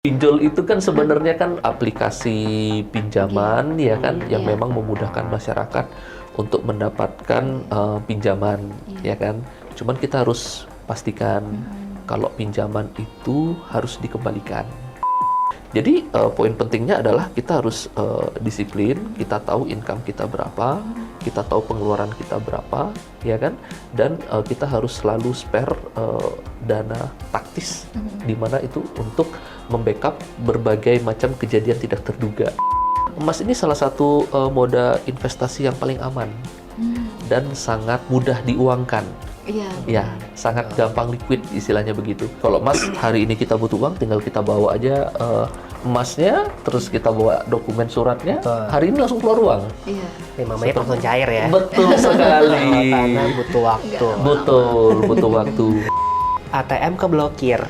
Pinjol itu kan sebenarnya kan aplikasi pinjaman ya kan yang memang memudahkan masyarakat untuk mendapatkan pinjaman ya kan. Cuman kita harus pastikan kalau pinjaman itu harus dikembalikan. Jadi poin pentingnya adalah kita harus disiplin, kita tahu income kita berapa, kita tahu pengeluaran kita berapa, ya kan? Dan kita harus selalu spare dana taktis, di mana itu untuk membackup berbagai macam kejadian tidak terduga. Emas ini salah satu moda investasi yang paling aman dan sangat mudah diuangkan. Ya, sangat gampang liquid istilahnya begitu. Kalau emas hari ini kita butuh uang, tinggal kita bawa aja emasnya, terus kita bawa dokumen suratnya, hari ini langsung keluar uang. Iya. Namanya langsung cair ya. Betul sekali. Karena butuh waktu. Betul, butuh waktu. ATM keblokir.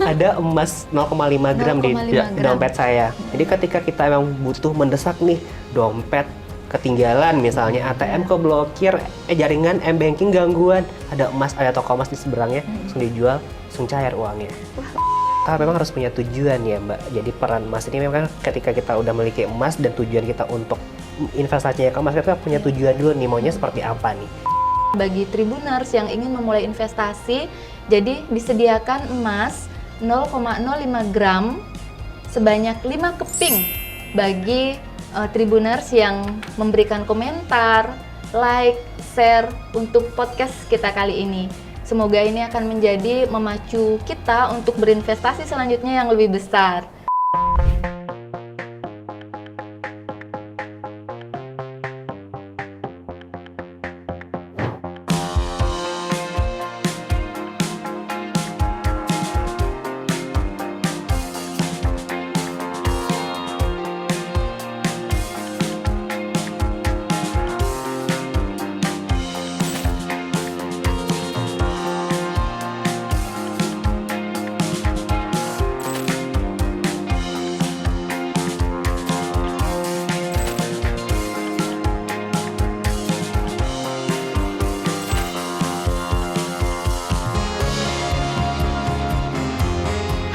Ada emas 0,5 gram di dompet saya. Jadi ketika kita memang butuh mendesak nih, dompet ketinggalan misalnya, ATM keblokir, jaringan M-banking gangguan, ada emas, ada toko emas di seberangnya, langsung dijual, langsung cair uangnya. Kita memang harus punya tujuan ya Mbak. Jadi peran emas ini memang ketika kita udah memiliki emas dan tujuan kita untuk investasinya ke emas, kita punya tujuan dulu nih, maunya seperti apa nih. Bagi Tribuners yang ingin memulai investasi, jadi disediakan emas 0,05 gram sebanyak 5 keping bagi Tribuners yang memberikan komentar, like, share untuk podcast kita kali ini. Semoga ini akan menjadi memacu kita untuk berinvestasi selanjutnya yang lebih besar.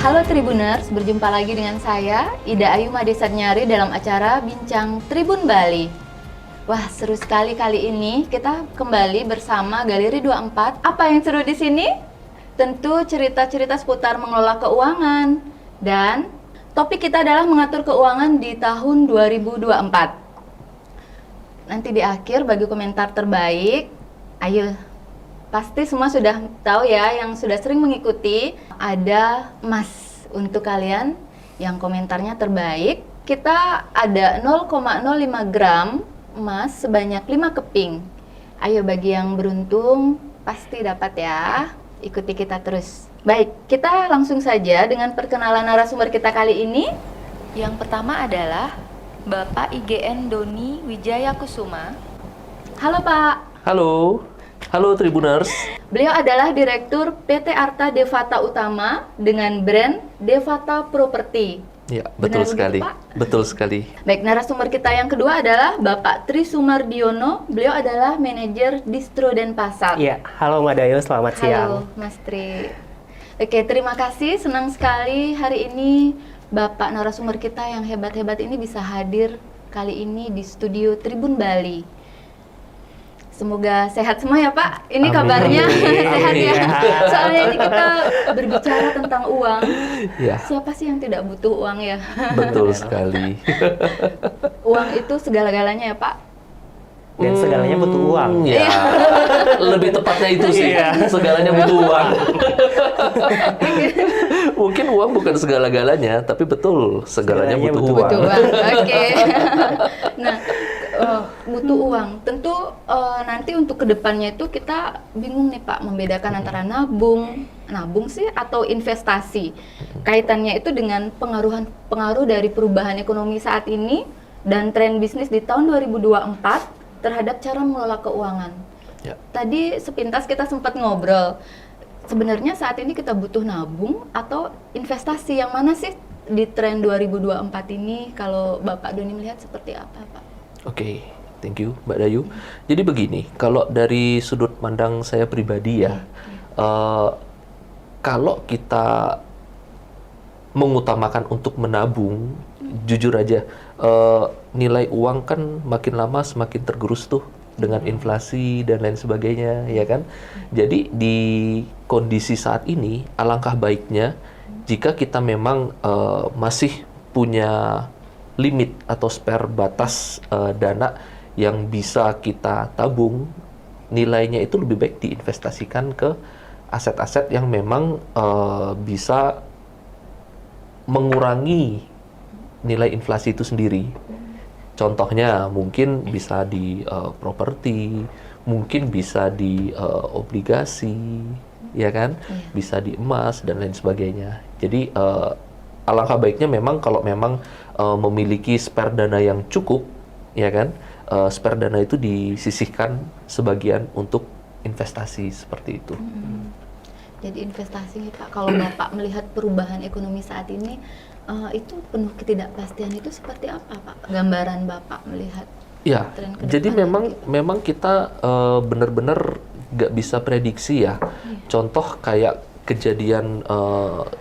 Halo Tribuners, berjumpa lagi dengan saya, Ida Ayu Madesatnyari dalam acara Bincang Tribun Bali. Wah, seru sekali kali ini kita kembali bersama Galeri 24. Apa yang seru di sini? Tentu cerita-cerita seputar mengelola keuangan. Dan topik kita adalah mengatur keuangan di tahun 2024. Nanti di akhir bagi komentar terbaik, ayo. Pasti semua sudah tahu ya, yang sudah sering mengikuti, ada emas untuk kalian yang komentarnya terbaik. Kita ada 0,05 gram emas sebanyak 5 keping. Ayo bagi yang beruntung, pasti dapat ya. Ikuti kita terus. Baik, kita langsung saja dengan perkenalan narasumber kita kali ini. Yang pertama adalah Bapak IGN Doni Wijaya Kusuma. Halo Pak. Halo. Halo Tribuners. Beliau adalah Direktur PT Arta Devata Utama dengan brand Devata Property. Ya, betul sekali. Pak? Betul sekali. Baik, narasumber kita yang kedua adalah Bapak Tri Sumardiono. Beliau adalah manajer Distro Denpasar. Iya, halo Mbak Dayu, selamat siang. Halo Mas Tri. Oke, terima kasih. Senang sekali hari ini Bapak narasumber kita yang hebat-hebat ini bisa hadir kali ini di studio Tribun Bali. Semoga sehat semua ya Pak. Ini Amin. kabarnya Amin. sehat ya. Amin. Soalnya ini kita berbicara tentang uang. Ya, Siapa sih yang tidak butuh uang ya? betul sekali. Uang itu segala-galanya ya Pak. Dan segalanya butuh uang. Ya, lebih tepatnya itu sih. Segalanya butuh uang. Mungkin uang bukan segala-galanya, tapi betul segalanya butuh uang. Butuh uang. Oke. Nah, butuh uang. Tentu nanti untuk kedepannya itu kita bingung nih Pak membedakan antara nabung sih atau investasi. Kaitannya itu dengan pengaruh dari perubahan ekonomi saat ini dan tren bisnis di tahun 2024 terhadap cara mengelola keuangan. Ya. Tadi sepintas kita sempat ngobrol. Sebenarnya saat ini kita butuh nabung atau investasi, yang mana sih di tren 2024 ini kalau Bapak Doni melihat seperti apa Pak? Oke, thank you Mbak Dayu. Jadi begini, kalau dari sudut pandang saya pribadi ya, kalau kita mengutamakan untuk menabung, jujur aja, nilai uang kan makin lama semakin tergerus tuh dengan inflasi dan lain sebagainya, ya kan? Jadi di kondisi saat ini, alangkah baiknya jika kita memang masih punya limit atau spare batas dana yang bisa kita tabung, nilainya itu lebih baik diinvestasikan ke aset-aset yang memang bisa mengurangi nilai inflasi itu sendiri. Contohnya mungkin bisa di properti, mungkin bisa di obligasi, ya kan? Bisa di emas dan lain sebagainya. Jadi alangkah baiknya memang kalau memang memiliki spare dana yang cukup, ya kan? Spare dana itu disisihkan sebagian untuk investasi seperti itu. Jadi investasi nih Pak, kalau Bapak melihat perubahan ekonomi saat ini, itu penuh ketidakpastian itu seperti apa Pak? Gambaran Bapak melihat Ya, tren ke jadi depan gitu. memang kita benar-benar nggak bisa prediksi ya. Contoh kayak kejadian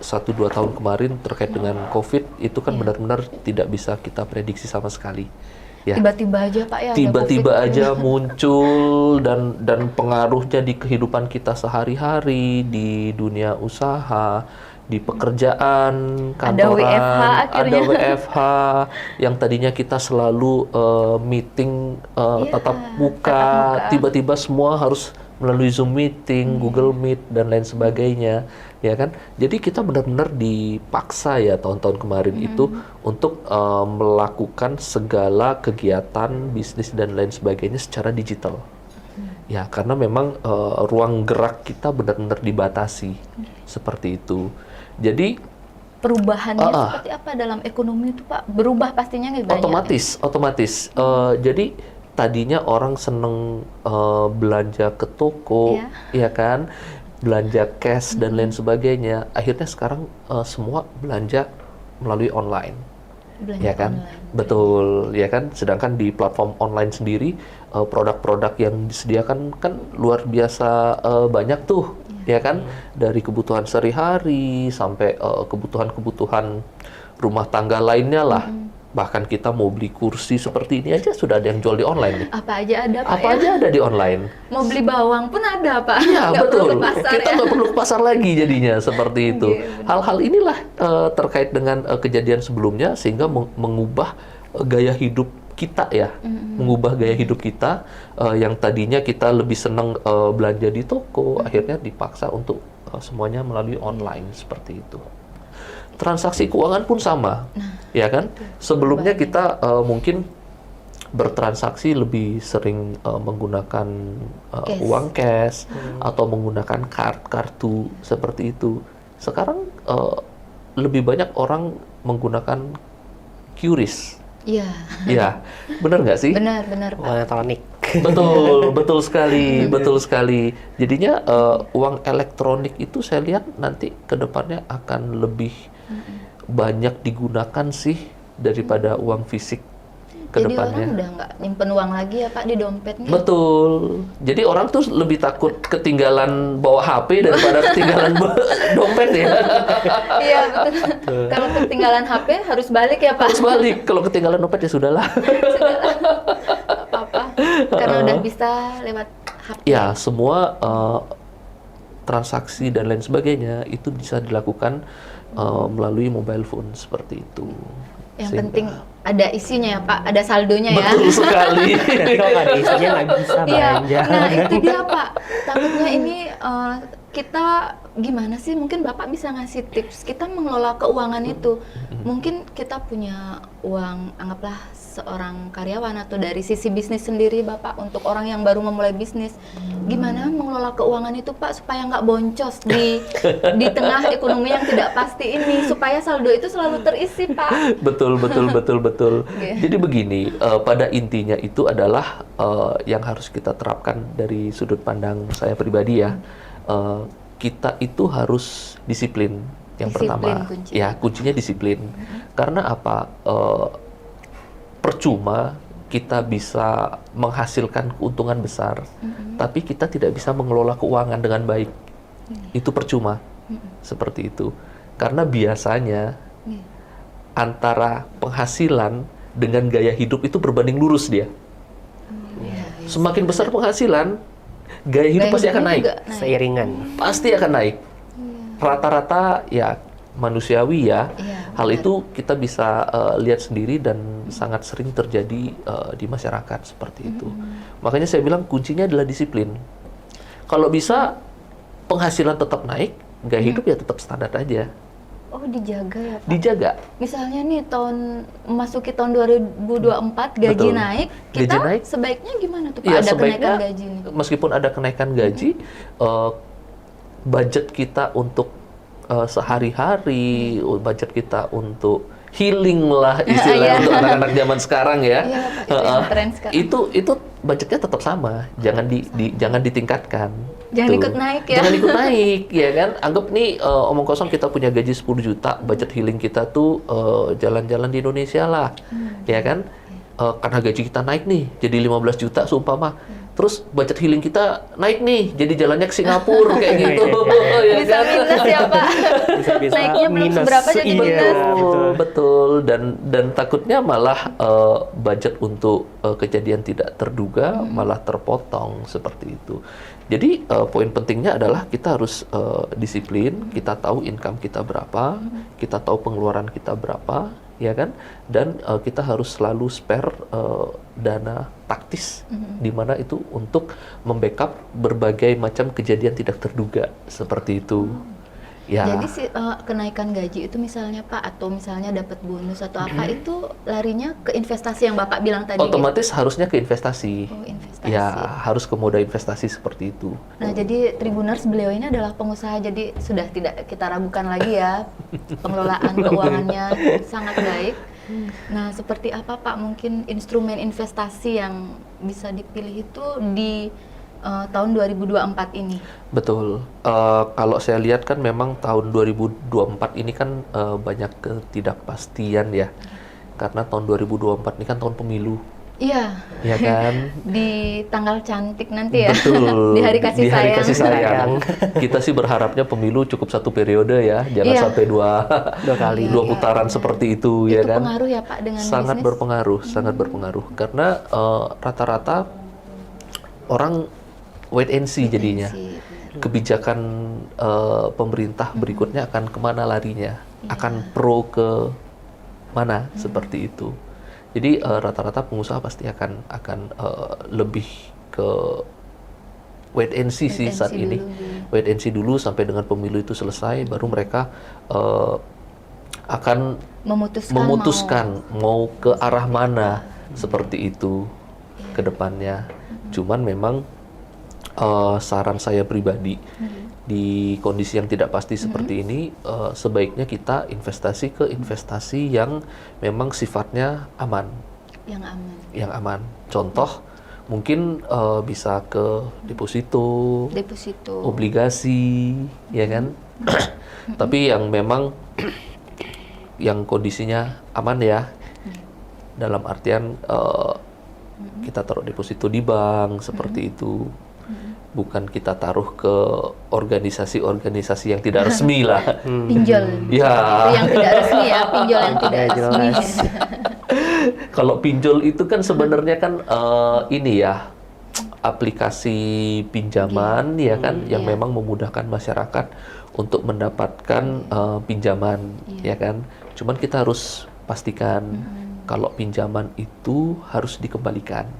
1-2 tahun kemarin terkait dengan COVID itu kan benar-benar tidak bisa kita prediksi sama sekali. Ya. Tiba-tiba aja Pak ya, ada Tiba-tiba COVID. aja muncul dan pengaruhnya di kehidupan kita sehari-hari, di dunia usaha, di pekerjaan, kantoran, WFH akhirnya. ada WFH yang tadinya kita selalu meeting tatap muka, tiba-tiba semua harus melalui Zoom meeting, Google Meet dan lain sebagainya, ya kan? Jadi kita benar-benar dipaksa ya tahun-tahun kemarin itu untuk melakukan segala kegiatan bisnis dan lain sebagainya secara digital. Ya, karena memang ruang gerak kita benar-benar dibatasi seperti itu. Jadi Perubahannya seperti apa dalam ekonomi itu Pak? Berubah pastinya nggak banyak? otomatis. Jadi tadinya orang seneng belanja ke toko, ya kan, belanja cash dan lain sebagainya. Akhirnya sekarang semua belanja melalui online, Belanja ya kan, online. betul, ya kan. Sedangkan di platform online sendiri produk-produk yang disediakan kan luar biasa banyak tuh, ya kan, dari kebutuhan sehari-hari sampai kebutuhan-kebutuhan rumah tangga lainnya lah. Bahkan kita mau beli kursi seperti ini aja sudah ada yang jual di online nih. Apa aja ada Pak Apa ya? aja ada di online. Mau beli bawang pun ada Pak. Iya, Nggak perlu betul. ke pasar Kita ya. nggak perlu ke pasar lagi jadinya seperti itu. Iya, Hal-hal inilah terkait dengan kejadian sebelumnya sehingga mengubah gaya hidup kita ya. Mengubah gaya hidup kita yang tadinya kita lebih senang belanja di toko, akhirnya dipaksa untuk semuanya melalui online seperti itu. Transaksi keuangan pun sama, ya kan? Sebelumnya kita mungkin bertransaksi lebih sering menggunakan uang cash atau menggunakan kartu seperti itu. Sekarang lebih banyak orang menggunakan QRIS. Iya. Iya, benar nggak sih? Benar Pak. Uang elektronik. Betul sekali. Jadinya uang elektronik itu saya lihat nanti ke depannya akan lebih banyak digunakan sih daripada uang fisik ke Jadi depannya. orang udah nggak nyimpen uang lagi ya Pak di dompetnya? Betul. Jadi orang tuh lebih takut ketinggalan bawa HP daripada ketinggalan dompet ya. Iya betul. Kalau ketinggalan HP harus balik ya Pak? Harus balik. Kalau ketinggalan dompet ya sudahlah. Apa-apa. Karena udah bisa lewat HP. Ya, semua transaksi dan lain sebagainya itu bisa dilakukan melalui mobile phone seperti itu. Yang Sehingga- penting ada isinya ya Pak, ada saldonya ya. Betul sekali. Kalau nggak ada isinya nggak bisa Iya, belanja. nah itu dia Pak. Takutnya ini kita gimana sih? Mungkin Bapak bisa ngasih tips kita mengelola keuangan itu. Mungkin kita punya uang, anggaplah seorang karyawan atau dari sisi bisnis sendiri Bapak untuk orang yang baru memulai bisnis. Gimana mengelola keuangan itu Pak supaya nggak boncos di tengah ekonomi yang tidak pasti ini, supaya saldo itu selalu terisi Pak. Betul. Oke. Jadi begini, pada intinya itu adalah yang harus kita terapkan dari sudut pandang saya pribadi ya. Kita itu harus disiplin. Yang Disiplin pertama, kuncinya. ya kuncinya disiplin. Karena apa? Percuma kita bisa menghasilkan keuntungan besar, tapi kita tidak bisa mengelola keuangan dengan baik. Itu percuma. Seperti itu. Karena biasanya antara penghasilan dengan gaya hidup itu berbanding lurus dia. Semakin besar penghasilan, gaya hidup pasti akan naik. Seiringan. Pasti akan naik. Rata-rata ya manusiawi ya. Hal itu kita bisa lihat sendiri dan sangat sering terjadi di masyarakat seperti itu. Makanya saya bilang kuncinya adalah disiplin. Kalau bisa penghasilan tetap naik, gaya hidup ya tetap standar aja. Oh, dijaga ya Pak? Dijaga. Misalnya nih memasuki tahun 2024 gaji Betul. naik, Gaji kita naik. sebaiknya gimana tuh Pak? Ya, Ada sebaiknya, kenaikan gaji nih? meskipun ada kenaikan gaji, budget kita untuk sehari-hari, budget kita untuk healing lah istilahnya untuk anak-anak zaman sekarang ya. Iya, Pak, itu yang tren sekarang. Itu budgetnya tetap sama, jangan ditingkatkan. Jangan Tuh. ikut naik ya. Jangan ikut naik, ya kan? Anggap nih omong kosong kita punya gaji 10 juta, budget healing kita tuh jalan-jalan di Indonesia lah, ya kan? Karena gaji kita naik nih, jadi 15 juta seumpama. Terus budget healing kita naik nih, jadi jalannya ke Singapura kayak gitu. Ya Bisa kan? minus ya Pak? Bisa-bisa Naiknya belum minus. seberapa jadi Iya, minus. Betul. Dan takutnya malah budget untuk kejadian tidak terduga malah terpotong seperti itu. Jadi poin pentingnya adalah kita harus disiplin, kita tahu income kita berapa, kita tahu pengeluaran kita berapa, ya kan? Dan kita harus selalu spare dana taktis, di mana itu untuk membackup berbagai macam kejadian tidak terduga seperti itu. Ya. Jadi kenaikan gaji itu misalnya Pak, atau misalnya dapat bonus atau apa, itu larinya ke investasi yang Bapak bilang tadi. Otomatis harusnya ke investasi. Oh, investasi. Ya, harus ke moda investasi seperti itu. Nah, jadi Tribuners, beliau ini adalah pengusaha, jadi sudah tidak kita ragukan lagi ya, pengelolaan keuangannya sangat baik. Nah, seperti apa Pak mungkin instrumen investasi yang bisa dipilih itu di tahun 2024 ini? Betul. Kalau saya lihat kan memang tahun 2024 ini kan banyak ketidakpastian ya. Karena tahun 2024 ini kan tahun pemilu. Iya. Ya kan? Di tanggal cantik nanti ya. Betul. Di hari kasih Di hari sayang. kasih sayang. Kita sih berharapnya pemilu cukup 1 periode ya, jangan Iya. sampai dua kali. dua putaran seperti itu, ya Itu kan? pengaruh ya Pak dengan Sangat bisnis? berpengaruh, sangat berpengaruh. Karena rata-rata orang wait and see jadinya. Kebijakan pemerintah berikutnya akan kemana larinya? Akan pro ke mana? Seperti itu. Jadi rata-rata pengusaha pasti akan lebih ke wait and see sih saat ini. Wait and see dulu sampai dengan pemilu itu selesai, baru mereka akan memutuskan mau ke arah mana seperti itu ke depannya. Cuman memang saran saya pribadi di kondisi yang tidak pasti seperti ini, sebaiknya kita investasi ke investasi yang memang sifatnya aman. Yang aman. Contoh, mungkin bisa ke deposito, obligasi, ya kan? Tapi yang memang yang kondisinya aman ya, dalam artian kita taruh deposito di bank seperti itu. Bukan kita taruh ke organisasi-organisasi yang tidak resmi lah. Pinjol. Ya. Itu yang tidak resmi ya, pinjol yang tidak resmi. Kalau pinjol itu kan sebenarnya kan ini ya, aplikasi pinjaman ya kan, yang memang memudahkan masyarakat untuk mendapatkan pinjaman, ya kan. Cuman kita harus pastikan kalau pinjaman itu harus dikembalikan.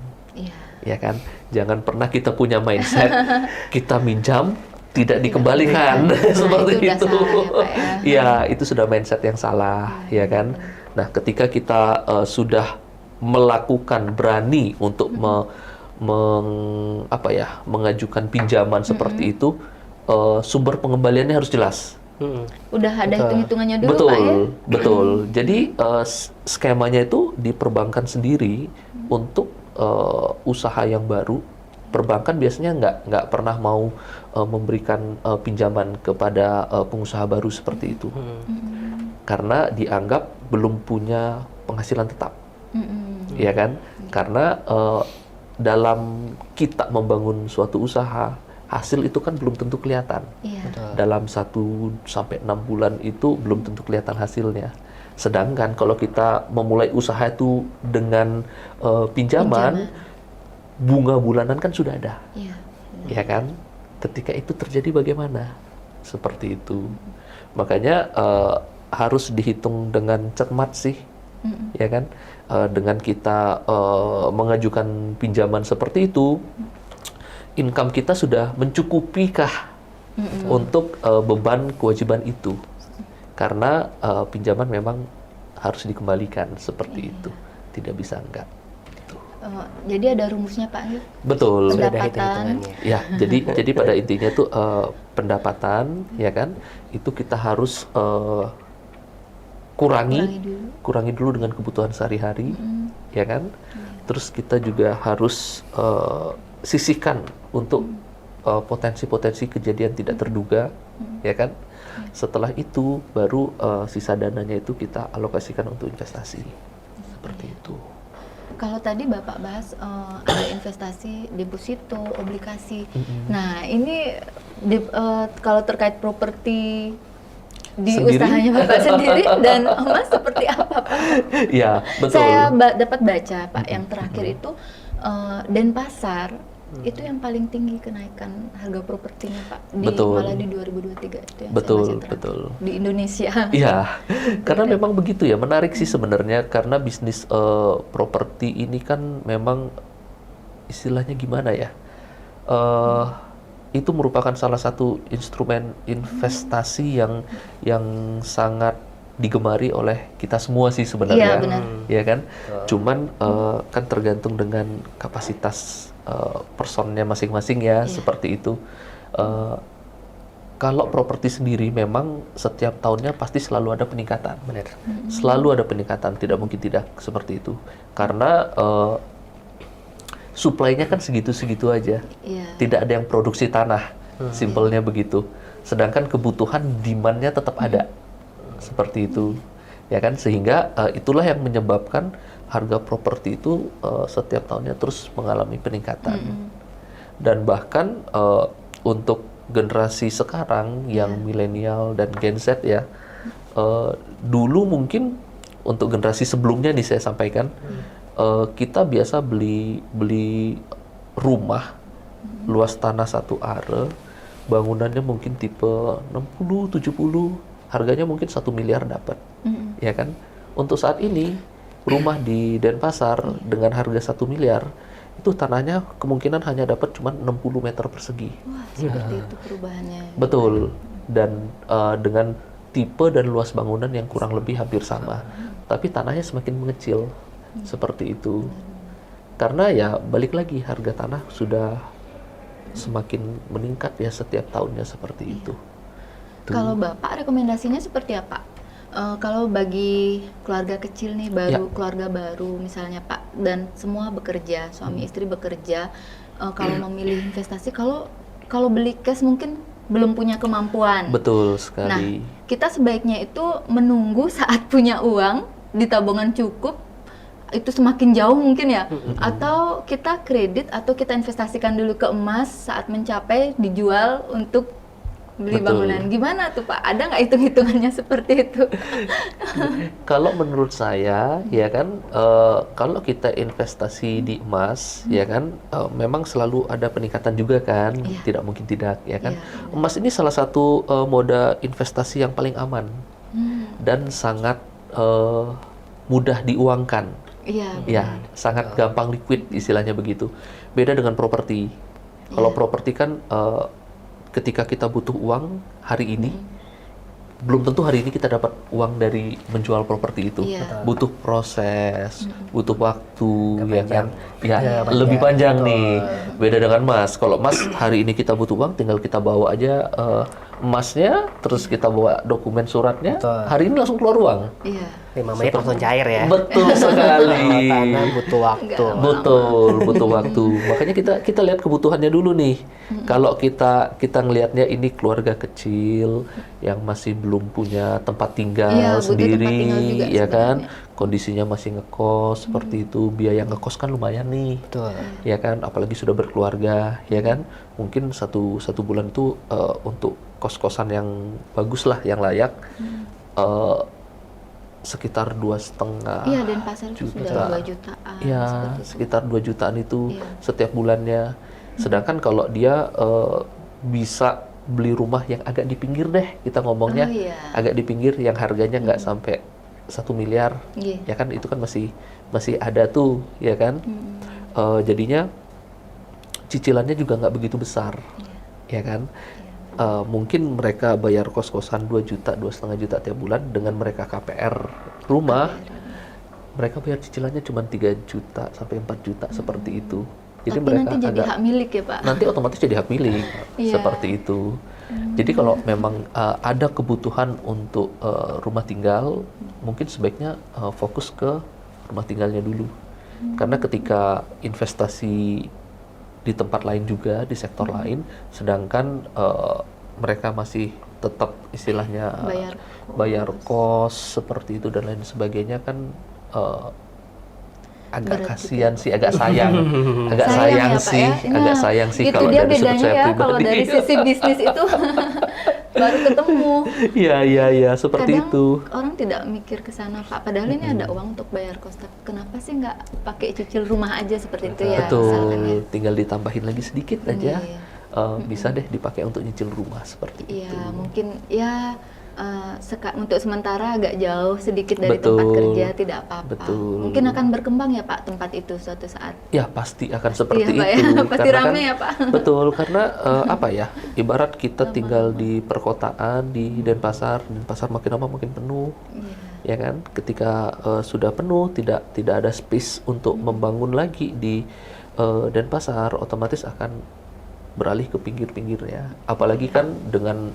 Ya kan, jangan pernah kita punya mindset kita minjam tidak dikembalikan seperti itu. Ya, itu sudah mindset yang salah, ya kan. Nah, ketika kita sudah melakukan berani untuk mengajukan pinjaman seperti itu, sumber pengembaliannya harus jelas. Udah ada hitung-hitungannya dulu betul, Pak ya? Betul. Jadi skemanya itu di perbankan sendiri untuk usaha yang baru. Perbankan biasanya nggak pernah mau memberikan pinjaman kepada pengusaha baru seperti itu, karena dianggap belum punya penghasilan tetap, ya kan? Karena dalam kita membangun suatu usaha, hasil itu kan belum tentu kelihatan. Dalam 1 sampai 6 bulan itu belum tentu kelihatan hasilnya. Sedangkan kalau kita memulai usaha itu dengan pinjaman, bunga bulanan kan sudah ada, ya kan? Ketika itu terjadi bagaimana? Seperti itu. Makanya harus dihitung dengan cermat sih, ya kan? Dengan kita mengajukan pinjaman seperti itu, income kita sudah mencukupikah untuk beban kewajiban itu? Karena pinjaman memang harus dikembalikan seperti itu, tidak bisa enggak. Gitu. Jadi ada rumusnya Pak Ayu? Betul. Sudah ada Pendapatan. hitung-hitungannya. Ya, jadi pada intinya tuh pendapatan, ya kan, itu kita harus kurangi dulu dengan kebutuhan sehari-hari, ya kan. Terus kita juga harus sisihkan untuk potensi-potensi kejadian tidak terduga, ya kan. Setelah itu baru sisa dananya itu kita alokasikan untuk investasi, seperti itu. Kalau tadi Bapak bahas ada investasi, deposito, obligasi. Nah ini kalau terkait properti di Sendiri? usahanya Bapak sendiri dan emas seperti apa Pak? Ya, betul. Saya dapat baca Pak yang terakhir itu Denpasar itu yang paling tinggi kenaikan harga propertinya Pak. Betul. Malah di 2023 itu yang Betul, saya baca terakhir. betul. Di Indonesia. Iya, karena memang begitu ya, menarik sih sebenarnya karena bisnis properti ini kan memang istilahnya gimana ya, itu merupakan salah satu instrumen investasi yang sangat digemari oleh kita semua sih sebenarnya, Iya, benar. ya kan? Cuman kan tergantung dengan kapasitas personnya masing-masing ya, seperti itu. Kalau properti sendiri memang setiap tahunnya pasti selalu ada peningkatan. Benar. Selalu ada peningkatan, tidak mungkin tidak seperti itu. Karena supply-nya kan segitu-segitu aja. Iya. Tidak ada yang produksi tanah, simpelnya begitu. Sedangkan kebutuhan demand-nya tetap ada. Seperti itu. Ya kan, sehingga itulah yang menyebabkan harga properti itu setiap tahunnya terus mengalami peningkatan. Dan bahkan untuk generasi sekarang yang milenial dan Gen Z ya, dulu mungkin untuk generasi sebelumnya nih saya sampaikan, kita biasa beli rumah luas tanah 1 are, bangunannya mungkin tipe 60, 70, harganya mungkin 1 miliar dapat, ya kan? Untuk saat ini rumah di Denpasar dengan harga 1 miliar itu tanahnya kemungkinan hanya dapat cuma 60 meter persegi. Wah, seperti itu perubahannya. Betul. Dan dengan tipe dan luas bangunan yang kurang lebih hampir sama, tapi tanahnya semakin mengecil, seperti itu. Karena ya balik lagi harga tanah sudah semakin meningkat ya setiap tahunnya seperti itu. Tuh. Kalau Bapak rekomendasinya seperti apa? Kalau bagi keluarga kecil nih, keluarga baru misalnya Pak, dan semua bekerja, suami istri bekerja, kalau memilih investasi, kalau beli cash mungkin belum punya kemampuan. Betul Nah, sekali. kita sebaiknya itu menunggu saat punya uang di tabungan cukup, itu semakin jauh mungkin ya, atau kita kredit atau kita investasikan dulu ke emas, saat mencapai dijual untuk beli Betul. bangunan. Gimana tuh Pak? Ada nggak hitung-hitungannya seperti itu? Kalau menurut saya ya kan, kalau kita investasi di emas ya kan, memang selalu ada peningkatan juga kan, tidak mungkin tidak ya kan. Emas ini salah satu moda investasi yang paling aman dan sangat mudah diuangkan. Iya. Ya, sangat gampang liquid istilahnya begitu. Beda dengan properti. Kalau properti kan ketika kita butuh uang hari ini, belum tentu hari ini kita dapat uang dari menjual properti itu. Butuh proses, butuh waktu, ya kan? Ya, lebih panjang nih. Beda dengan emas. Kalau emas hari ini kita butuh uang, tinggal kita bawa aja emasnya, terus kita bawa dokumen suratnya, hari ini langsung keluar uang. Iya. 5 menit langsung cair ya. Betul sekali. Kalau tanah butuh waktu. Betul, butuh waktu. Makanya kita lihat kebutuhannya dulu nih. Kalau kita ngelihatnya ini keluarga kecil yang masih belum punya tempat tinggal Butuh sendiri, tempat tinggal juga ya kan? sebenarnya. Kondisinya masih ngekos seperti itu, biaya ngekos kan lumayan nih. Betul. Ya kan, apalagi sudah berkeluarga, ya kan? Mungkin satu bulan itu untuk kos-kosan yang bagus lah, yang layak. sekitar 2,5 Iya, Denpasar itu juta. sudah 2 jutaan. Ya, seperti itu. sekitar 2 jutaan itu Iya. setiap bulannya. Sedangkan kalau dia bisa beli rumah yang agak di pinggir deh, kita ngomongnya Oh, iya. agak di pinggir yang harganya nggak sampai 1 miliar, Iya. ya kan itu kan masih ada tuh, ya kan. Jadinya cicilannya juga nggak begitu besar, ya kan. Mungkin mereka bayar kos-kosan 2 juta, 2,5 juta tiap bulan, dengan mereka KPR rumah, mereka bayar cicilannya cuma 3 juta sampai 4 juta seperti itu. Jadi Tapi mereka nanti jadi agak, hak milik ya Pak? nanti otomatis jadi hak milik, Iya. seperti itu. Jadi kalau memang ada kebutuhan untuk rumah tinggal, mungkin sebaiknya fokus ke rumah tinggalnya dulu. Karena ketika investasi di tempat lain juga, di sektor lain, sedangkan mereka masih tetap istilahnya bayar kos seperti itu dan lain sebagainya, kan agak Berat kasihan sih, agak sayang, agak Sayang sayang ya, Pak, sih, ya? agak Nah, sayang sih itu kalau dia dari sudut bedanya saya ya, pribadi. kalau dari sisi bisnis itu baru ketemu. Iya, seperti Kadang itu. orang tidak mikir ke sana Pak, padahal ini ada uang untuk bayar kos. Tapi kenapa sih nggak pakai cicil rumah aja seperti itu ya? misalkan ya. Betul, tinggal ditambahin lagi sedikit aja, Iya. bisa deh dipakai untuk nyicil rumah seperti Iya, itu. mungkin ya untuk sementara agak jauh sedikit dari Betul. tempat kerja, tidak apa-apa. Betul. Mungkin akan berkembang ya Pak tempat itu suatu saat. Ya pasti akan seperti ya, Pak, ya. itu. Pasti Karena rame ya, Pak. Betul, karena apa ya? Ibarat kita tinggal di perkotaan di Denpasar makin lama makin penuh, Iya. ya kan? Ketika sudah penuh, tidak ada space untuk membangun lagi di Denpasar, otomatis akan beralih ke pinggir-pinggirnya. Apalagi kan dengan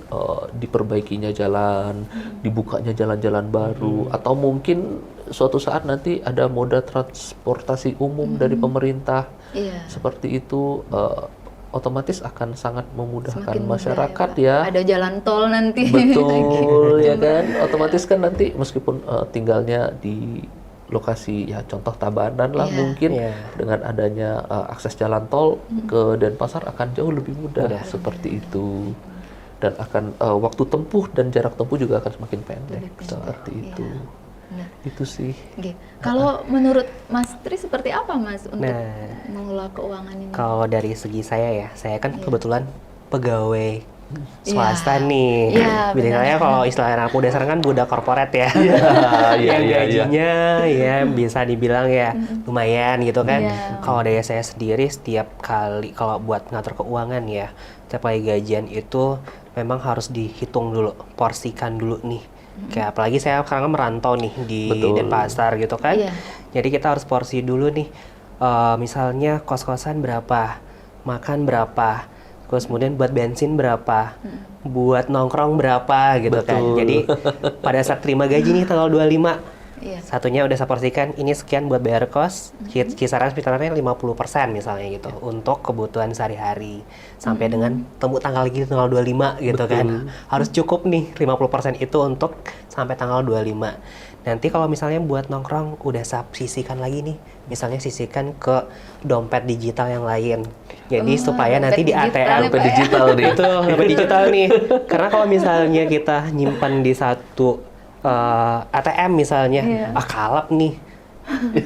diperbaikinya jalan, dibukanya jalan-jalan baru, atau mungkin suatu saat nanti ada moda transportasi umum dari pemerintah, Iya. seperti itu, otomatis akan sangat memudahkan Semakin mudah masyarakat Pak. ya. Ada jalan tol nanti. Betul, ya kan? Otomatis kan nanti meskipun tinggalnya di lokasi ya contoh Tabanan lah, Iya. mungkin Iya. dengan adanya akses jalan tol ke Denpasar akan jauh lebih mudah, seperti itu. Dan akan waktu tempuh dan jarak tempuh juga akan semakin pendek, Lebih pendek, seperti iya. itu. Nah, Itu sih. oke. Kalau menurut Mas Tri seperti apa Mas untuk Nah, mengelola keuangan ini? kalau dari segi saya ya, saya kan Iya. kebetulan pegawai swasta nih. Iya, Biasanya benar. kalau istilah anak muda sekarang kan budak korporat ya. Iya, Yang iya. gajinya ya bisa dibilang ya lumayan gitu kan. Iya. Kalau dari saya sendiri setiap kali kalau buat ngatur keuangan ya, setiap kali gajian itu memang harus dihitung dulu, porsikan dulu nih. Kayak apalagi saya sekarang merantau nih di Betul. Denpasar gitu kan. Iya. Jadi kita harus porsi dulu nih. Misalnya kos-kosan berapa, makan berapa, terus kemudian buat bensin berapa, buat nongkrong berapa gitu kan. Betul. Jadi pada saat terima gaji nih tanggal 25, Iya. satunya udah saya porsikan, ini sekian buat bayar kos, kisaran sekitarannya 50% misalnya gitu, untuk kebutuhan sehari-hari. Sampai dengan temu tanggal lagi tanggal 25 gitu kan. Harus cukup nih 50% itu untuk sampai tanggal 25. Nanti kalau misalnya buat nongkrong udah saya sisihkan lagi nih, misalnya sisihkan ke dompet digital yang lain. Jadi supaya dompet nanti di digital ATM ya, Pak, ya? digital nih. itu dompet digital nih. Karena kalau misalnya kita nyimpan di satu ATM misalnya, Iya. kalap nih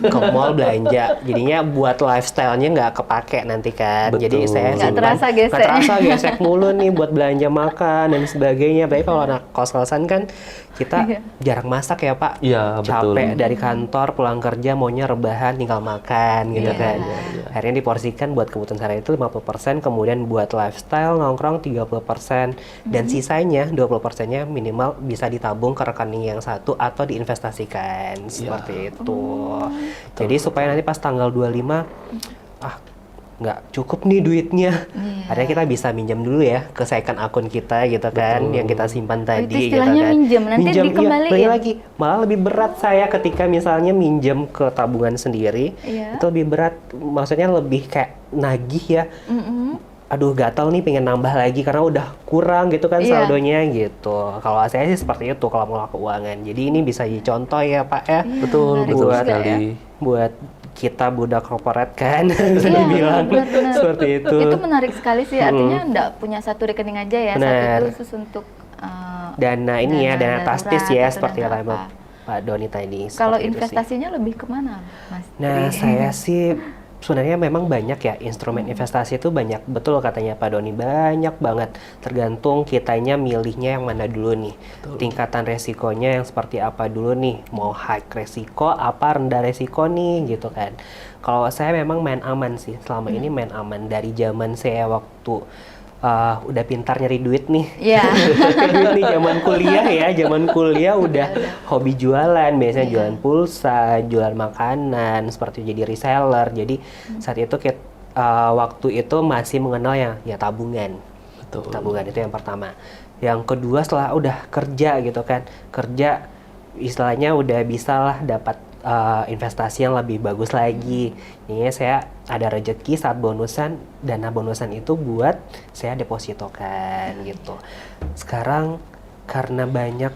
ke mall belanja, jadinya buat lifestyle-nya nggak kepake nanti kan. Jadi Betul. saya Nggak simpan, terasa geseknya. nggak terasa gesek mulu nih buat belanja makan dan sebagainya. Apalagi kalau anak kos-kosan kan kita Iya. jarang masak ya Pak. Iya, betul. Capek dari kantor pulang kerja maunya rebahan tinggal makan gitu Iya. kan. Iya, Akhirnya diporsikan buat kebutuhan sehari itu 50%, kemudian buat lifestyle nongkrong 30%, dan sisanya 20%-nya minimal bisa ditabung ke rekening yang satu atau diinvestasikan seperti itu. Jadi supaya nanti pas tanggal 25 nggak cukup nih duitnya. Iya. Akhirnya kita bisa minjam dulu ya ke second akun kita gitu kan, yang kita simpan tadi itu gitu istilahnya kan. minjem, nanti iya, dikembaliin. balik lagi. Malah lebih berat saya ketika misalnya minjem ke tabungan sendiri. Iya. Itu lebih berat, maksudnya lebih kayak nagih ya. Mm-mm. Aduh gatal nih pengen nambah lagi karena udah kurang gitu kan Iya. saldonya gitu. Kalau saya sih seperti itu kalau mengelola keuangan. Jadi ini bisa dicontoh ya Pak ya. Betul, menarik betul juga sekali. Buat kita budak korporat kan bisa Iya, dibilang benar-benar. seperti itu. Itu menarik sekali sih, artinya nggak punya satu rekening aja ya, Benar. satu khusus untuk Dana ini ya, dana darurat tastis ya atau seperti dana kata Mbak. apa. Pak Doni tadi. Kalau Seperti itu sih. investasinya lebih kemana, Mas? Nah, Tri? saya sih sebenarnya memang banyak ya instrumen investasi itu banyak, betul katanya Pak Doni, banyak banget. Tergantung kitanya milihnya yang mana dulu nih. Tingkatan resikonya yang seperti apa dulu nih. Mau high resiko apa rendah resiko nih gitu kan. Kalau saya memang main aman sih. Selama ini main aman dari zaman saya waktu udah pintar nyari duit nih. Iya. Duit nih zaman kuliah udah hobi jualan, biasanya jualan pulsa, jualan makanan, seperti jadi reseller. Jadi saat itu waktu itu masih mengenal ya tabungan. Betul. Tabungan itu yang pertama. Yang kedua setelah udah kerja gitu kan, kerja istilahnya udah bisa lah dapat investasi yang lebih bagus lagi. Ini saya ada rezeki saat bonusan, dana bonusan itu buat saya depositokan gitu. Sekarang karena banyak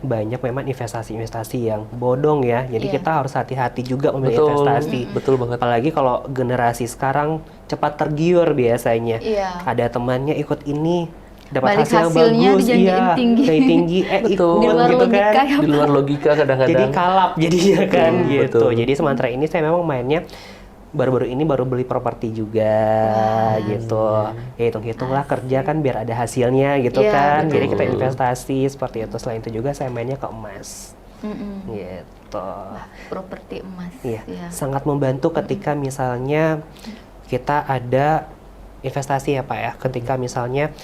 banyak memang investasi-investasi yang bodong ya. Jadi kita harus hati-hati juga memilih investasi. Betul banget. Apalagi kalau generasi sekarang cepat tergiur biasanya. Iya. Ada temannya ikut ini, dapat Balik hasil yang hasilnya bagus, dijanjiin tinggi. tinggi, Betul. ikut Di luar gitu logika kan. ya, Di luar logika kadang-kadang. Jadi kalap jadinya kan gitu. betul. Jadi sementara ini saya memang mainnya baru-baru ini baru beli properti juga gitu. Ya hitung-hitunglah kerja kan biar ada hasilnya gitu Iya, kan. betul. Jadi kita investasi seperti itu. Selain itu juga saya mainnya ke emas. Gitu. Properti emas. Iya, Ya. sangat membantu ketika misalnya kita ada investasi ya Pak ya. Ketika misalnya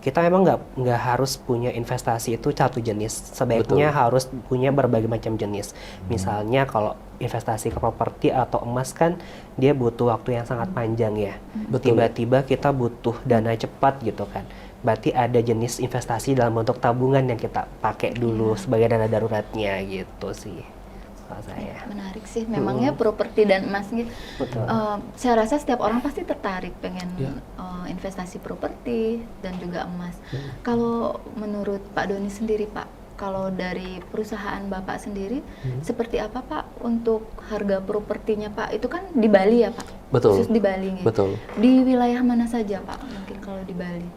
kita memang nggak harus punya investasi itu satu jenis. Sebaiknya harus punya berbagai macam jenis. Misalnya kalau investasi ke properti atau emas kan dia butuh waktu yang sangat panjang ya. Betul. Tiba-tiba kita butuh dana cepat gitu kan. Berarti ada jenis investasi dalam bentuk tabungan yang kita pakai dulu sebagai dana daruratnya gitu sih. Kalau saya. Menarik sih, memangnya properti dan emas gitu. Betul. Saya rasa setiap orang pasti tertarik pengen investasi properti dan juga emas. Kalau menurut Pak Doni sendiri Pak, kalau dari perusahaan Bapak sendiri, seperti apa Pak untuk harga propertinya Pak? Itu kan di Bali ya Pak? Betul. Khusus di Bali gitu. Betul. Di wilayah mana saja Pak mungkin kalau di Bali?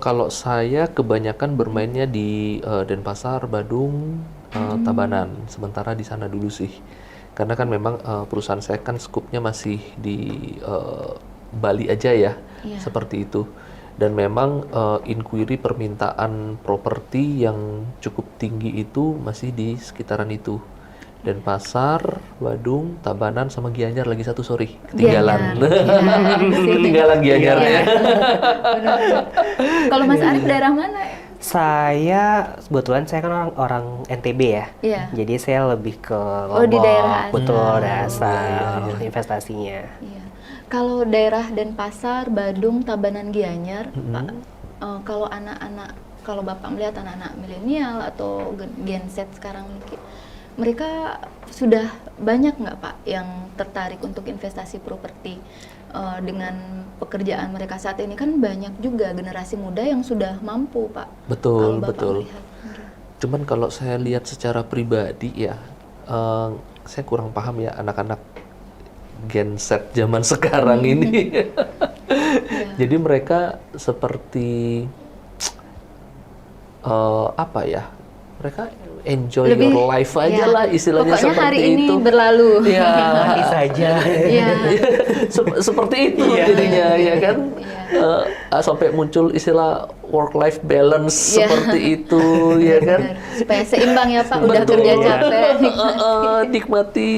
Kalau saya kebanyakan bermainnya di Denpasar, Badung, Tabanan. Sementara di sana dulu sih. Karena kan memang perusahaan saya kan skupnya masih di Bali aja ya, seperti itu. Dan memang inquiry permintaan properti yang cukup tinggi itu masih di sekitaran itu. Denpasar, Badung, Tabanan, sama Gianyar lagi satu, sorry, ketinggalan. Ketinggalan Gianyar ya. Kalau Mas Arif daerah mana? Saya kebetulan saya kan orang NTB ya. Iya. Jadi saya lebih ke di daerah asal. betul asal investasinya. Iya. Kalau daerah Denpasar, Badung, Tabanan, Gianyar, Pak, kalau anak-anak, kalau Bapak melihat anak-anak milenial atau Gen Z sekarang mereka sudah banyak nggak Pak yang tertarik untuk investasi properti? Dengan pekerjaan mereka saat ini kan banyak juga generasi muda yang sudah mampu Pak. Betul, kalau Bapak betul. melihat. Cuman kalau saya lihat secara pribadi ya, saya kurang paham ya anak-anak Gen Z zaman sekarang ini. Jadi mereka seperti apa ya? Mereka enjoy your life aja lah istilahnya. Pokoknya seperti hari itu. ini berlalu. Ya, Nanti saja. Iya. Seperti itu jadinya ya kan. Sampai muncul istilah work-life balance seperti itu ya kan. Supaya seimbang ya Pak, udah kerja capek. Nikmati.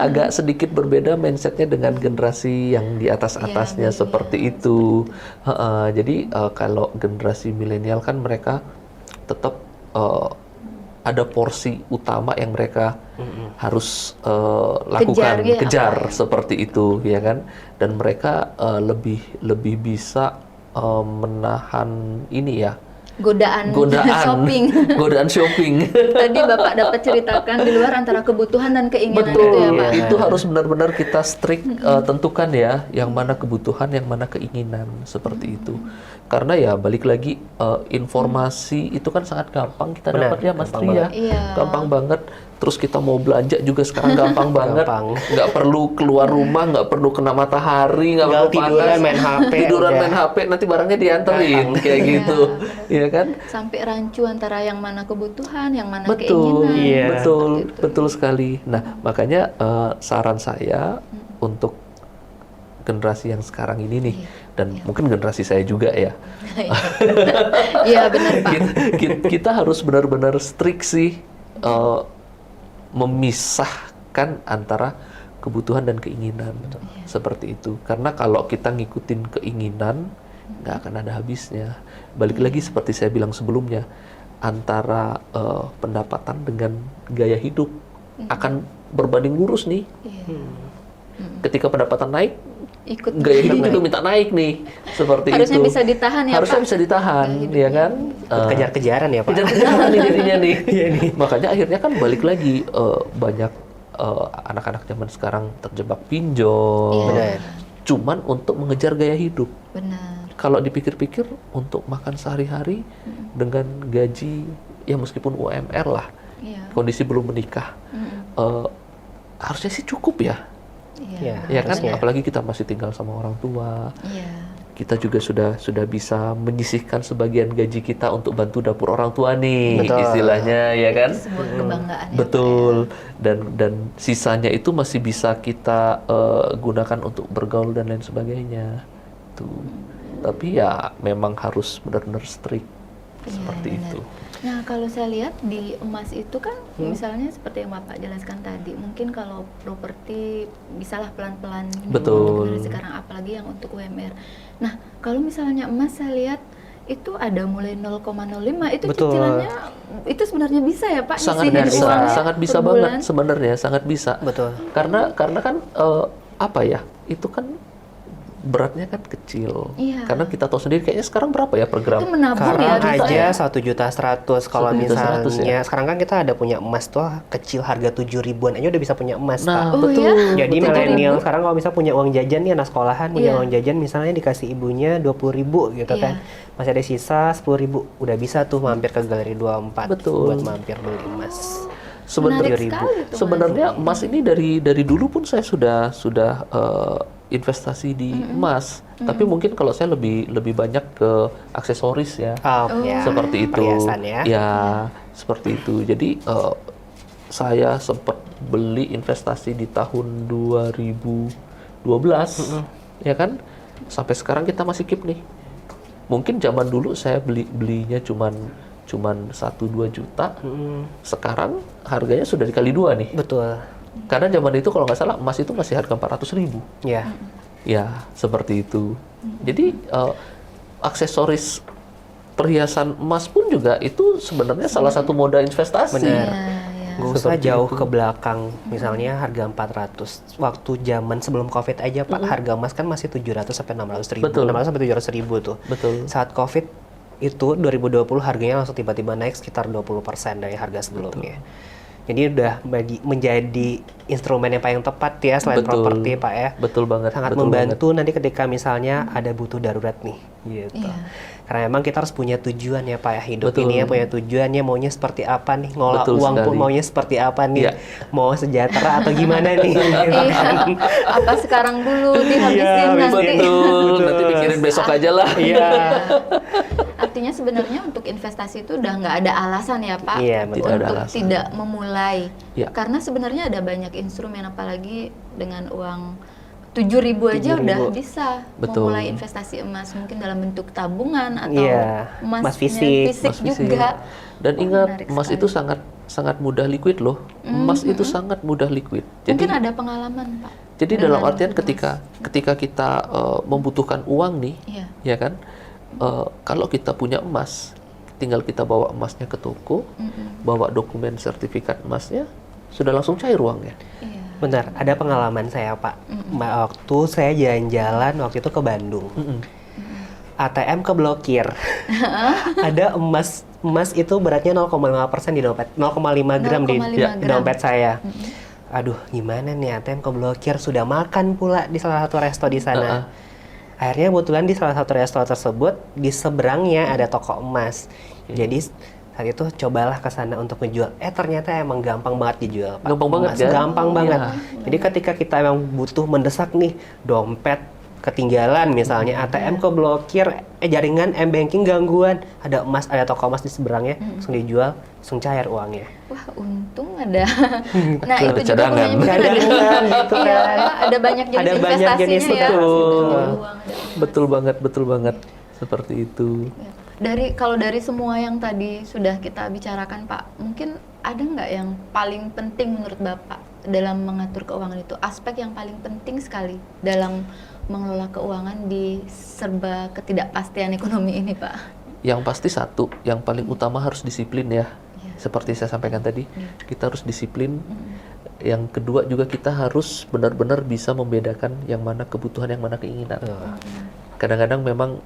Agak sedikit berbeda mindsetnya dengan generasi yang di atas-atasnya seperti itu. Jadi kalau generasi milenial kan mereka tetap ada porsi utama yang mereka harus lakukan, kejar seperti itu ya kan. Dan mereka lebih bisa menahan ini ya, godaan shopping. Tadi Bapak dapat ceritakan di luar antara kebutuhan dan keinginan. Betul, itu ya Pak. itu harus benar-benar kita strict tentukan ya, yang mana kebutuhan, yang mana keinginan, seperti itu. Karena ya balik lagi informasi itu kan sangat gampang kita dapat ya Mas Tri ya, gampang banget. Terus kita mau belanja juga sekarang gampang banget. Nggak perlu keluar rumah, nggak perlu kena matahari, nggak perlu tiduran panas. main HP. Tiduran main HP, nanti barangnya dianterin kayak gitu, ya kan? Sampai rancu antara yang mana kebutuhan, yang mana Betul, keinginan. betul sekali. Nah, makanya saran saya untuk generasi yang sekarang ini nih, dan mungkin generasi saya juga ya. Iya benar Pak. Kita harus benar-benar strict sih memisahkan antara kebutuhan dan keinginan. Seperti itu. Karena kalau kita ngikutin keinginan, nggak akan ada habisnya. Balik lagi seperti saya bilang sebelumnya, antara pendapatan dengan gaya hidup akan berbanding lurus nih. Ketika pendapatan naik, gaya hidup juga minta naik nih, seperti harusnya itu. Bisa ditahan ya harusnya Pak? bisa ditahan, ya kan? Kejar-kejaran ya Pak? Kejar-kejaran nih jadinya nih. Makanya akhirnya kan balik lagi, banyak anak-anak zaman sekarang terjebak pinjol, cuman untuk mengejar gaya hidup. Benar. Kalau dipikir-pikir, untuk makan sehari-hari dengan gaji, ya meskipun UMR lah, kondisi belum menikah, harusnya sih cukup ya. Ya kan, apalagi kita masih tinggal sama orang tua. Kita juga sudah bisa menyisihkan sebagian gaji kita untuk bantu dapur orang tua nih, istilahnya, ya kan? Sebuah kebanggaan. Betul. Dan sisanya itu masih bisa kita gunakan untuk bergaul dan lain sebagainya. Tuh. Tapi ya memang harus benar-benar strict seperti itu. Nah, kalau saya lihat di emas itu kan misalnya seperti yang Bapak jelaskan tadi, mungkin kalau properti bisalah pelan-pelan Betul. dari sekarang, apalagi yang untuk UMR. Nah, kalau misalnya emas saya lihat itu ada mulai 0,05, itu cicilannya itu sebenarnya bisa ya Pak? Sangat bisa banget sebenarnya, sangat bisa. Betul. Karena kan apa ya? Itu kan beratnya kan kecil. Karena kita tahu sendiri kayaknya sekarang berapa ya per gram? Itu menabung sekarang ya, aja 1.100.000. Kalau 1.100.000 misalnya ya? sekarang kan kita ada punya emas tuh kecil harga 7.000-an aja udah bisa punya emas, Nah, Pak. betul. Ya? Jadi Betul. milenial sekarang kalau misalnya punya uang jajan nih, anak sekolahan punya uang jajan misalnya dikasih ibunya 20.000 gitu kan. Masih ada sisa 10.000, udah bisa tuh mampir ke Galeri 24 buat mampir beli emas. Sebenarnya emas ini dari dulu pun saya sudah investasi di emas, tapi mungkin kalau saya lebih banyak ke aksesoris ya, seperti itu. Perhiasan ya. Seperti itu. Jadi saya sempat beli investasi di tahun 2012, ya kan? Sampai sekarang kita masih keep nih. Mungkin zaman dulu saya belinya cuman 1-2 juta, sekarang harganya sudah dikali 2 nih. Betul. Karena zaman itu kalau nggak salah emas itu masih harga 400.000. Ya, seperti itu. Jadi aksesoris perhiasan emas pun juga itu sebenarnya salah satu moda investasi. Benar. Nggak usah jauh ke belakang, misalnya harga 400. Waktu zaman sebelum COVID aja Pak, harga emas kan masih 700 sampai 600.000. 600 sampai 700.000 tuh. Betul. Saat COVID itu 2020 harganya langsung tiba-tiba naik sekitar 20% dari harga sebelumnya. Jadi udah menjadi instrumen yang paling tepat ya selain properti Pak ya. Betul banget. Sangat membantu nanti ketika misalnya ada butuh darurat nih gitu. Karena memang kita harus punya tujuan ya Pak ya, hidup ini ya punya tujuannya, maunya seperti apa nih, ngolah uang pun maunya seperti apa nih, mau sejahtera atau gimana nih. Apa sekarang dulu dihabisin nanti. Nanti pikirin besok aja lah. Artinya sebenarnya untuk investasi itu udah nggak ada alasan ya Pak betul. untuk tidak memulai. Ya. Karena sebenarnya ada banyak instrumen, apalagi dengan uang 7.000 aja udah bisa memulai investasi emas, mungkin dalam bentuk tabungan atau emas fisik juga. Dan ingat, emas itu sangat mudah liquid loh. Emas itu sangat mudah liquid. Mungkin ada pengalaman Pak. Jadi dalam artian ketika kita membutuhkan uang nih, ya kan? Kalau kita punya emas, tinggal kita bawa emasnya ke toko, bawa dokumen sertifikat emasnya, sudah langsung cair uangnya. Benar, ada pengalaman saya Pak. Waktu saya jalan-jalan waktu itu ke Bandung, ATM keblokir. Ada emas itu beratnya 0,5% di dompet, 0,5 gram di dompet saya. Aduh, gimana nih, ATM keblokir, sudah makan pula di salah satu resto di sana. Akhirnya kebetulan di salah satu resto tersebut di seberangnya ada toko emas. Jadi saat itu cobalah ke sana untuk ngejual. Ternyata emang gampang banget dijual, Pak. Gampang banget, Emas kan? gampang banget. Iya. Jadi ketika kita emang butuh mendesak nih, dompet ketinggalan misalnya, ATM keblokir, jaringan M-banking gangguan, ada emas, ada toko emas di seberangnya, langsung dijual, langsung cair uangnya. Wah, untung ada. Nah, itu juga Cadangan. gunanya mungkin ada, Cadangan, gitu iya, kan. ada banyak jenis Ada banyak investasinya jenis, ya. betul. Ada uang, ada emas. Betul banget seperti itu. Kalau dari semua yang tadi sudah kita bicarakan, Pak, mungkin ada nggak yang paling penting menurut Bapak dalam mengatur keuangan itu? Aspek yang paling penting sekali dalam mengelola keuangan di serba ketidakpastian ekonomi ini, Pak? Yang pasti satu, yang paling utama harus disiplin ya. Seperti saya sampaikan tadi, kita harus disiplin. Yang kedua juga kita harus benar-benar bisa membedakan yang mana kebutuhan, yang mana keinginan. Kadang-kadang memang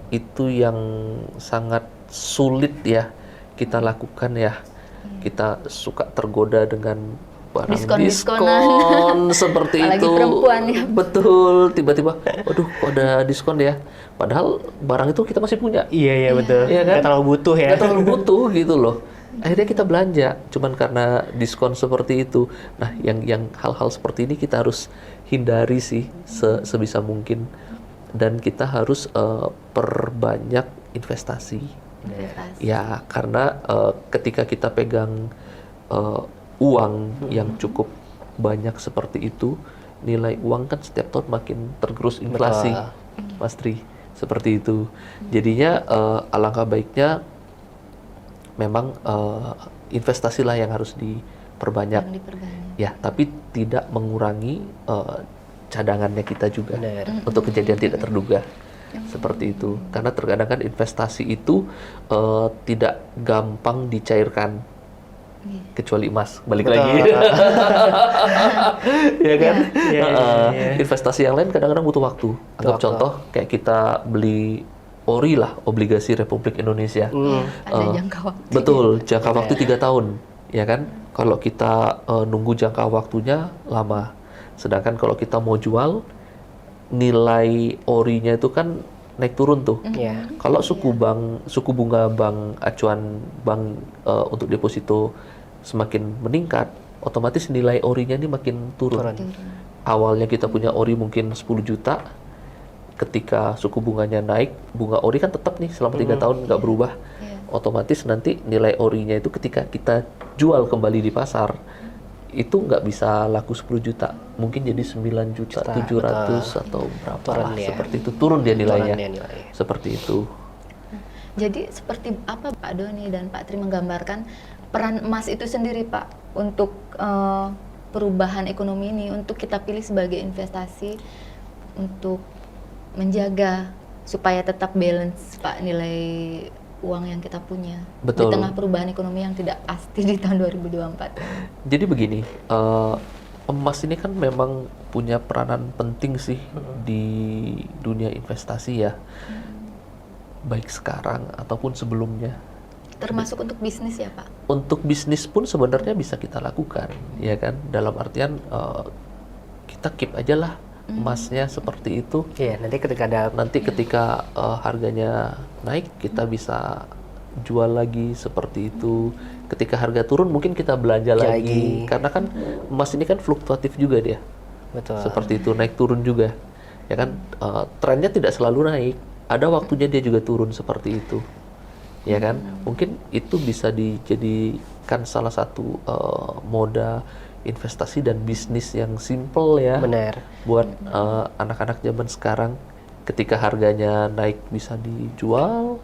itu yang sangat sulit ya kita lakukan ya. Kita suka tergoda dengan barang diskon seperti Apalagi itu. perempuan ya. Betul, tiba-tiba, waduh kok ada diskon ya. Padahal barang itu kita masih punya. Iya betul. Iya kan? Nggak terlalu butuh ya. Nggak terlalu butuh gitu loh. Akhirnya kita belanja cuman karena diskon seperti itu. Nah, yang hal-hal seperti ini kita harus hindari sih sebisa mungkin. Dan kita harus perbanyak investasi. Ya, karena ketika kita pegang uang yang cukup banyak seperti itu, nilai uang kan setiap tahun makin tergerus inflasi, Mas Tri, seperti itu. Jadinya alangkah baiknya memang investasilah yang harus diperbanyak. Ya, tapi tidak mengurangi cadangannya kita juga. Benar. Untuk kejadian tidak terduga. Seperti itu. Karena terkadang kan investasi itu tidak gampang dicairkan. Kecuali emas, balik Betul. lagi. Ya kan? Iya. Investasi yang lain kadang-kadang butuh waktu. Anggap Waktu. contoh kayak kita beli ORI lah, obligasi Republik Indonesia. Ada jangka waktu. Betul, jangka waktu 3 tahun, ya kan? Kalau kita nunggu jangka waktunya lama. Sedangkan kalau kita mau jual, nilai ORI-nya itu kan naik turun tuh. Iya. Kalau suku bunga bank acuan bank untuk deposito semakin meningkat, otomatis nilai ORI-nya ini makin turun. Awalnya kita punya ORI mungkin 10 juta, ketika suku bunganya naik, bunga ORI kan tetap nih selama 3 tahun nggak berubah. Otomatis nanti nilai ORI-nya itu ketika kita jual kembali di pasar, itu nggak bisa laku 10 juta, mungkin jadi 9 juta 700 atau berapa lah, seperti itu, turun dia nilainya. Seperti itu. Jadi seperti apa Pak Doni dan Pak Tri menggambarkan peran emas itu sendiri, Pak, untuk perubahan ekonomi ini, untuk kita pilih sebagai investasi untuk menjaga supaya tetap balance, Pak, nilai uang yang kita punya. Betul. Di tengah perubahan ekonomi yang tidak pasti di tahun 2024. Jadi begini, emas ini kan memang punya peranan penting sih di dunia investasi ya, baik sekarang ataupun sebelumnya. Termasuk untuk bisnis ya, Pak? Untuk bisnis pun sebenarnya bisa kita lakukan, ya kan? Dalam artian kita keep aja lah emasnya seperti itu. Iya, nanti ketika harganya naik, kita bisa jual lagi seperti itu. Ketika harga turun, mungkin kita belanja lagi. Karena kan emas ini kan fluktuatif juga dia. Betul. Seperti itu, naik turun juga. Ya kan, trennya tidak selalu naik. Ada waktunya dia juga turun seperti itu. Ya kan, mungkin itu bisa dijadikan salah satu moda investasi dan bisnis yang simple ya. Benar. Buat anak-anak zaman sekarang, ketika harganya naik bisa dijual,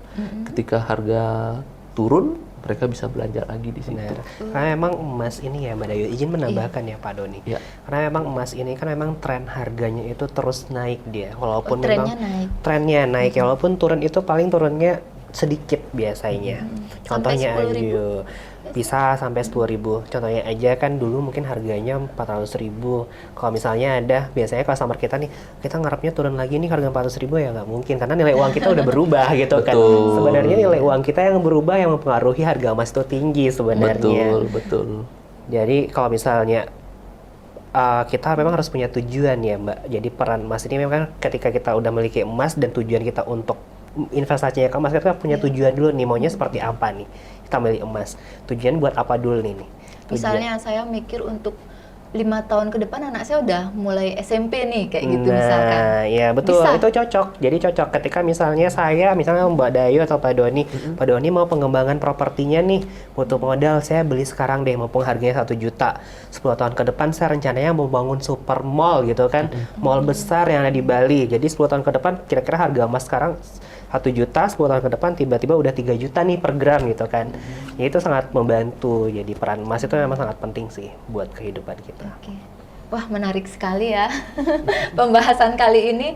ketika harga turun mereka bisa belanja lagi di situ. Benar. Karena memang emas ini ya Mbak Dayu, izin menambahkan ya Pak Doni. Iya. Karena memang emas ini kan memang tren harganya itu terus naik dia. Walaupun trennya memang naik. trennya naik ya, walaupun turun itu paling turunnya sedikit biasanya. Contohnya Sampai 10.000? aja bisa sampai 10.000. Contohnya aja kan dulu mungkin harganya 400.000. Kalau misalnya ada, biasanya customer kita nih, kita ngarepnya turun lagi nih harga 400.000 ya nggak mungkin karena nilai uang kita udah berubah gitu kan. Betul. Sebenarnya nilai uang kita yang berubah yang mempengaruhi harga emas itu tinggi sebenarnya. Betul. Jadi kalau misalnya kita memang harus punya tujuan ya Mbak. Jadi peran emas ini memang ketika kita udah memiliki emas dan tujuan kita untuk investasinya ke emas, kita punya tujuan dulu nih, maunya seperti apa nih kita milih emas. Tujuan buat apa dulu nih? Misalnya saya mikir untuk 5 tahun ke depan anak saya udah mulai SMP nih, kayak gitu misalkan. Nah, ya betul, Bisa. itu cocok. Jadi cocok ketika misalnya Mbak Dayu atau Pak Doni, Pak Doni mau pengembangan propertinya nih, butuh modal, saya beli sekarang deh, mumpung harganya 1 juta. 10 tahun ke depan saya rencananya mau bangun super mall gitu kan, mall besar yang ada di Bali. Jadi 10 tahun ke depan kira-kira harga emas sekarang 1 juta, 10 tahun ke depan tiba-tiba udah 3 juta nih per gram gitu kan. Ya itu sangat membantu. Jadi peran emas itu memang sangat penting sih buat kehidupan kita. Oke. Wah, menarik sekali ya pembahasan kali ini.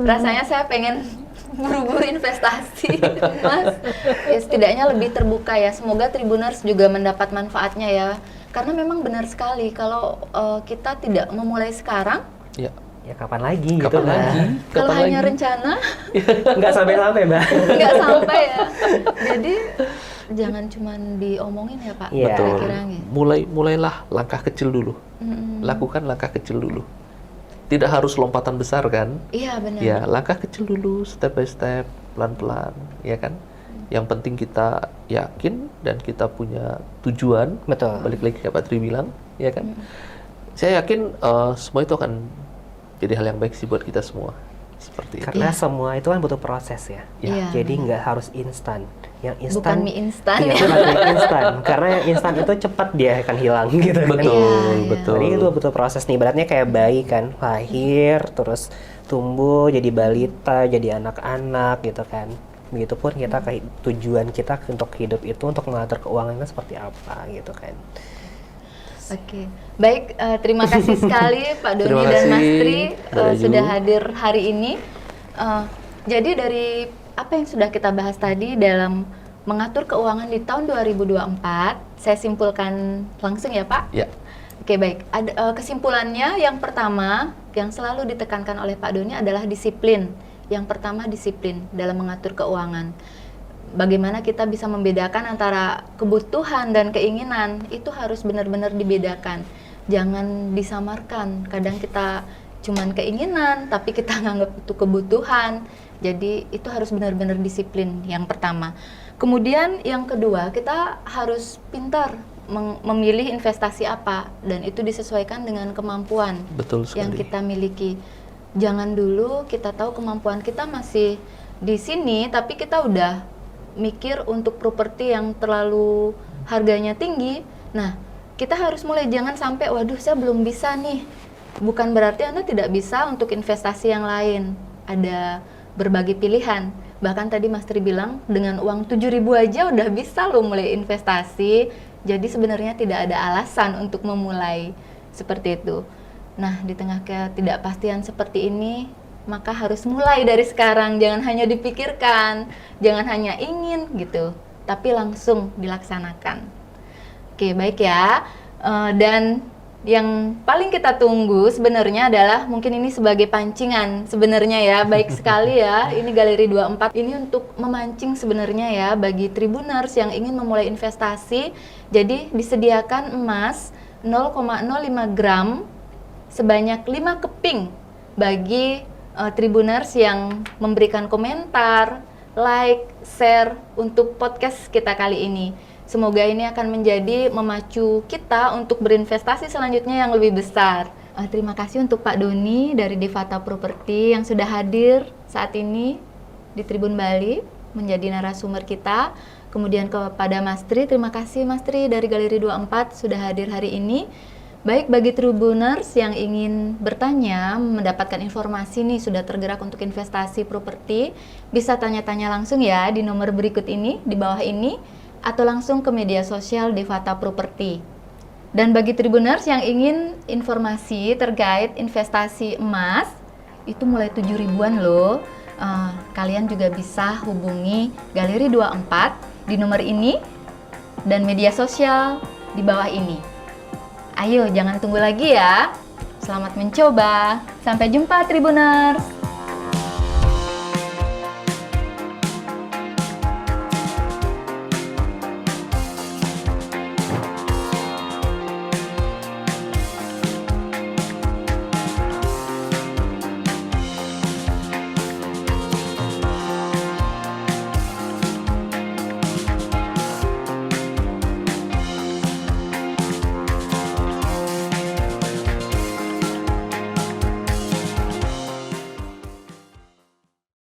Rasanya saya pengen buru-buru investasi emas. Ya setidaknya lebih terbuka ya. Semoga Tribuners juga mendapat manfaatnya ya. Karena memang benar sekali kalau kita tidak memulai sekarang, Ya kapan lagi gitu Kapan kan. lagi? kalau Kapan hanya lagi? rencana Nggak sampai-sampai, Mbak. nggak sampai ya. Jadi jangan cuma diomongin ya Pak. Iya. Betul. Pikirannya. Mulailah langkah kecil dulu. Lakukan langkah kecil dulu. Tidak harus lompatan besar kan? Iya benar. Ya, langkah kecil dulu, step by step, pelan-pelan, ya kan? Yang penting kita yakin dan kita punya tujuan. Betul. Balik lagi kayak Pak Tri bilang, ya kan? Saya yakin semua itu akan jadi hal yang baik sih buat kita semua. Seperti itu. Karena semua itu kan butuh proses ya. Iya. Jadi nggak harus instan. Yang instan Bukan mie instan Iya, ya. bukan mie instan. Karena yang instan itu cepat dia akan hilang gitu kan. Betul, Iya, betul. Jadi itu butuh proses nih. Ibaratnya kayak bayi kan, lahir terus tumbuh jadi balita, jadi anak-anak gitu kan. Begitupun kita tujuan kita untuk hidup itu untuk mengatur keuangannya seperti apa gitu kan. Oke, baik. Terima kasih sekali Pak Doni Terima dan Mas kasih, Tri Mbak sudah Ayu. hadir hari ini. Jadi dari apa yang sudah kita bahas tadi dalam mengatur keuangan di tahun 2024, saya simpulkan langsung ya Pak. Ya, Oke, baik. Ada kesimpulannya, yang pertama yang selalu ditekankan oleh Pak Doni adalah disiplin. Yang pertama disiplin dalam mengatur keuangan. Bagaimana kita bisa membedakan antara kebutuhan dan keinginan, itu harus benar-benar dibedakan. Jangan disamarkan. Kadang kita cuman keinginan, tapi kita nganggap itu kebutuhan. Jadi itu harus benar-benar disiplin, yang pertama. Kemudian yang kedua, kita harus pintar memilih investasi apa, dan itu disesuaikan dengan kemampuan betul sekali. yang kita miliki. Jangan dulu kita tahu kemampuan kita masih di sini, tapi kita udah mikir untuk properti yang terlalu harganya tinggi. Nah, kita harus mulai, jangan sampai waduh saya belum bisa nih. Bukan berarti Anda tidak bisa untuk investasi yang lain. Ada berbagai pilihan. Bahkan tadi Mas Tri bilang dengan uang 7.000 aja udah bisa loh mulai investasi. Jadi sebenarnya tidak ada alasan untuk memulai seperti itu. Nah, di tengah ketidakpastian seperti ini, maka harus mulai dari sekarang. Jangan hanya dipikirkan, jangan hanya ingin gitu, tapi langsung dilaksanakan. Oke, baik ya. Dan yang paling kita tunggu sebenarnya adalah, mungkin ini sebagai pancingan sebenarnya ya, baik sekali ya, ini Galeri 24 ini untuk memancing sebenarnya ya bagi Tribuners yang ingin memulai investasi. Jadi disediakan emas 0,05 gram sebanyak 5 keping bagi Tribuners yang memberikan komentar, like, share untuk podcast kita kali ini. Semoga ini akan menjadi memacu kita untuk berinvestasi selanjutnya yang lebih besar. Terima kasih untuk Pak Doni dari Devata Property yang sudah hadir saat ini di Tribun Bali menjadi narasumber kita. Kemudian kepada Mas Tri, terima kasih Mas Tri dari Galeri 24 sudah hadir hari ini. Baik, bagi Tribuners yang ingin bertanya, mendapatkan informasi nih sudah tergerak untuk investasi properti, bisa tanya-tanya langsung ya di nomor berikut ini, di bawah ini, atau langsung ke media sosial Devata Property. Dan bagi Tribuners yang ingin informasi terkait investasi emas, itu mulai 7.000-an loh. Kalian juga bisa hubungi Galeri 24 di nomor ini dan media sosial di bawah ini. Ayo, jangan tunggu lagi ya. Selamat mencoba. Sampai jumpa Tribuners.